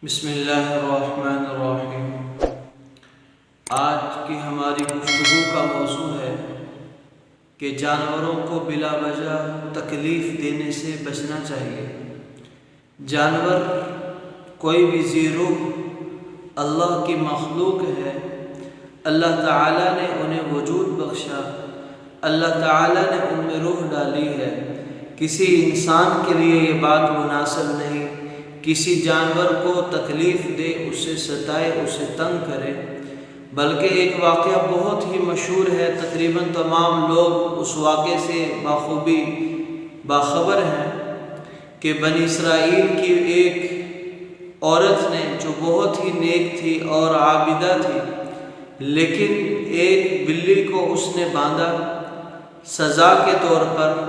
بسم اللہ الرحمن الرحیم۔ آج کی ہماری گفتگو کا موضوع ہے کہ جانوروں کو بلا وجہ تکلیف دینے سے بچنا چاہیے۔ جانور کوئی بھی ذی روح اللہ کی مخلوق ہے، اللہ تعالیٰ نے انہیں وجود بخشا، اللہ تعالیٰ نے ان میں روح ڈالی ہے۔ کسی انسان کے لیے یہ بات مناسب نہیں کسی جانور کو تکلیف دے، اسے ستائے، اسے تنگ کرے، بلکہ ایک واقعہ بہت ہی مشہور ہے، تقریباً تمام لوگ اس واقعے سے بخوبی باخبر ہیں کہ بنی اسرائیل کی ایک عورت نے جو بہت ہی نیک تھی اور عابدہ تھی، لیکن ایک بلی کو اس نے باندھا سزا کے طور پر،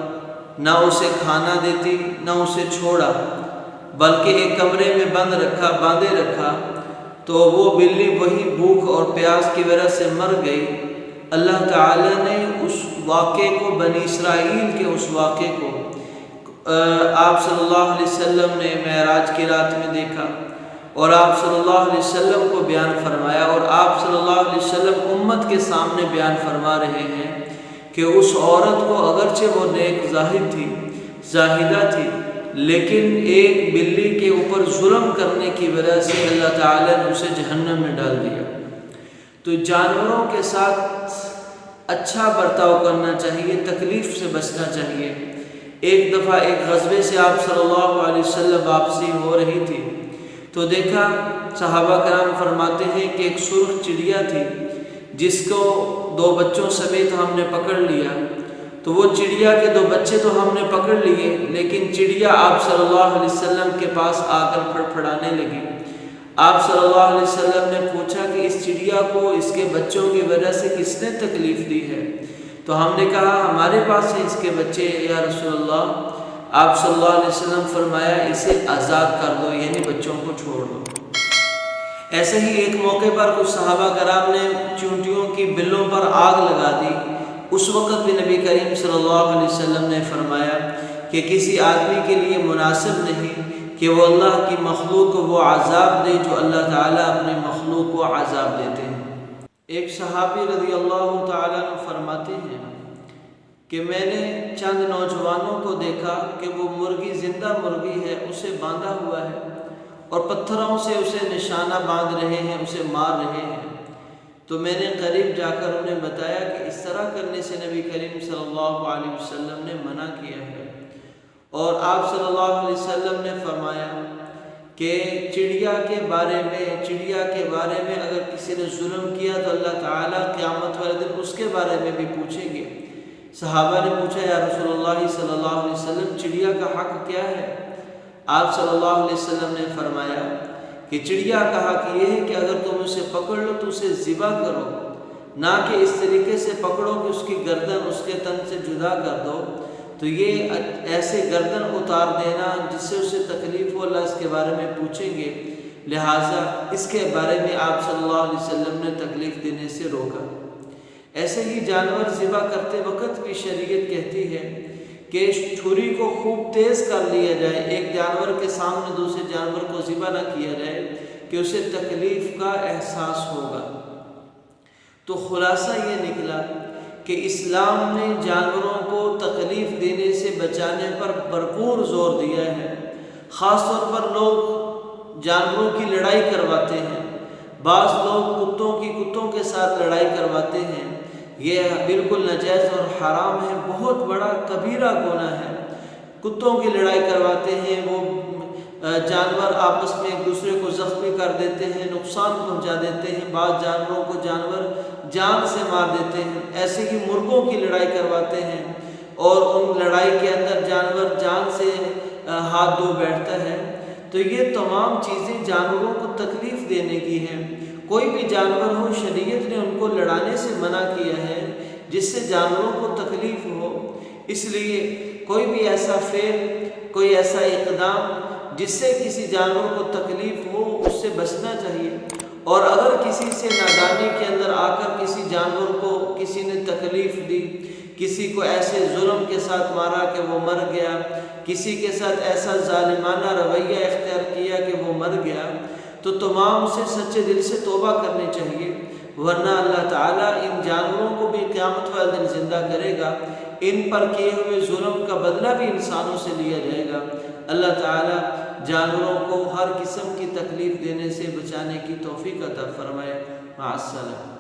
نہ اسے کھانا دیتی نہ اسے چھوڑا، بلکہ ایک کمرے میں باندھے رکھا، تو وہ بلی وہی بھوک اور پیاس کی وجہ سے مر گئی۔ اللہ تعالیٰ نے اس واقعے کو، بنی اسرائیل کے اس واقعے کو آپ صلی اللہ علیہ وسلم نے معراج کی رات میں دیکھا اور آپ صلی اللہ علیہ وسلم کو بیان فرمایا، اور آپ صلی اللہ علیہ وسلم امت کے سامنے بیان فرما رہے ہیں کہ اس عورت کو اگرچہ وہ نیک زاہدہ تھی، لیکن ایک بلی کے اوپر ظلم کرنے کی وجہ سے اللہ تعالیٰ نے اسے جہنم میں ڈال دیا۔ تو جانوروں کے ساتھ اچھا برتاؤ کرنا چاہیے، تکلیف سے بچنا چاہیے۔ ایک دفعہ ایک غزوے سے آپ صلی اللہ علیہ وسلم واپسی ہو رہی تھی، تو دیکھا صحابہ کرام فرماتے ہیں کہ ایک سرخ چڑیا تھی جس کو 2 بچوں سمیت ہم نے پکڑ لیا۔ تو وہ چڑیا کے 2 بچے تو ہم نے پکڑ لیے، لیکن چڑیا آپ صلی اللہ علیہ وسلم کے پاس آ کر پھڑپھڑانے لگی۔ آپ صلی اللہ علیہ وسلم نے پوچھا کہ اس چڑیا کو اس کے بچوں کی وجہ سے کس نے تکلیف دی ہے؟ تو ہم نے کہا ہمارے پاس ہیں اس کے بچے یا رسول اللہ۔ آپ صلی اللہ علیہ وسلم فرمایا اسے آزاد کر دو، یعنی بچوں کو چھوڑ دو۔ ایسے ہی ایک موقع پر کچھ صحابہ کرام نے چونٹیوں کی بلوں پر آگ لگا دی۔ اس وقت بھی نبی کریم صلی اللہ علیہ وسلم نے فرمایا کہ کسی آدمی کے لیے مناسب نہیں کہ وہ اللہ کی مخلوق کو وہ عذاب دے جو اللہ تعالیٰ اپنی مخلوق کو عذاب دیتے ہیں۔ ایک صحابی رضی اللہ تعالیٰ عنہ فرماتے ہیں کہ میں نے چند نوجوانوں کو دیکھا کہ وہ مرغی، زندہ مرغی ہے، اسے باندھا ہوا ہے اور پتھروں سے اسے نشانہ باندھ رہے ہیں، اسے مار رہے ہیں۔ تو میں نے قریب جا کر انہیں بتایا کہ اس طرح کرنے سے نبی کریم صلی اللہ علیہ وسلم نے منع کیا ہے، اور آپ صلی اللہ علیہ وسلم نے فرمایا کہ چڑیا کے بارے میں اگر کسی نے ظلم کیا تو اللہ تعالیٰ قیامت والے دن اس کے بارے میں بھی پوچھیں گے۔ صحابہ نے پوچھا یا رسول اللہ صلی اللہ علیہ وسلم چڑیا کا حق کیا ہے؟ آپ صلی اللہ علیہ وسلم نے فرمایا کہ چڑیا کا حق یہ ہے کہ اگر تم اسے پکڑ لو تو اسے ذبح کرو، نہ کہ اس طریقے سے پکڑو کہ اس کی گردن اس کے تن سے جدا کر دو۔ تو یہ ایسے گردن اتار دینا جس سے اسے تکلیف ہو، اللہ اس کے بارے میں پوچھیں گے، لہٰذا اس کے بارے میں آپ صلی اللہ علیہ وسلم نے تکلیف دینے سے روکا۔ ایسے ہی جانور ذبح کرتے وقت بھی شریعت کہتی ہے کہ چھری کو خوب تیز کر لیا جائے، ایک جانور کے سامنے دوسرے جانور کو ذبح نہ کیا جائے کہ اسے تکلیف کا احساس ہوگا۔ تو خلاصہ یہ نکلا کہ اسلام نے جانوروں کو تکلیف دینے سے بچانے پر بھرپور زور دیا ہے۔ خاص طور پر لوگ جانوروں کی لڑائی کرواتے ہیں، بعض لوگ کتوں کے ساتھ لڑائی کرواتے ہیں، یہ بالکل ناجائز اور حرام ہے، بہت بڑا کبیرہ گناہ ہے۔ کتوں کی لڑائی کرواتے ہیں، وہ جانور آپس میں ایک دوسرے کو زخمی کر دیتے ہیں، نقصان پہنچا دیتے ہیں، بعض جانوروں کو جانور جان سے مار دیتے ہیں۔ ایسے ہی مرغوں کی لڑائی کرواتے ہیں اور ان لڑائی کے اندر جانور جان سے ہاتھ دھو بیٹھتا ہے۔ تو یہ تمام چیزیں جانوروں کو تکلیف دینے کی ہیں۔ کوئی بھی جانور ہو، شریعت نے ان کو لڑانے سے منع کیا ہے جس سے جانوروں کو تکلیف ہو۔ اس لیے کوئی بھی ایسا فعل، کوئی ایسا اقدام جس سے کسی جانور کو تکلیف ہو، اس سے بچنا چاہیے۔ اور اگر کسی سے نادانی کے اندر آ کر کسی جانور کو کسی نے تکلیف دی، کسی کو ایسے ظلم کے ساتھ مارا کہ وہ مر گیا، کسی کے ساتھ ایسا ظالمانہ رویہ اختیار کیا کہ وہ مر گیا، تو تمام سے سچے دل سے توبہ کرنی چاہیے، ورنہ اللہ تعالیٰ ان جانوروں کو بھی قیامت والے دن زندہ کرے گا، ان پر کیے ہوئے ظلم کا بدلہ بھی انسانوں سے لیا جائے گا۔ اللہ تعالیٰ جانوروں کو ہر قسم کی تکلیف دینے سے بچانے کی توفیق عطا فرمائے۔ مع السلامہ۔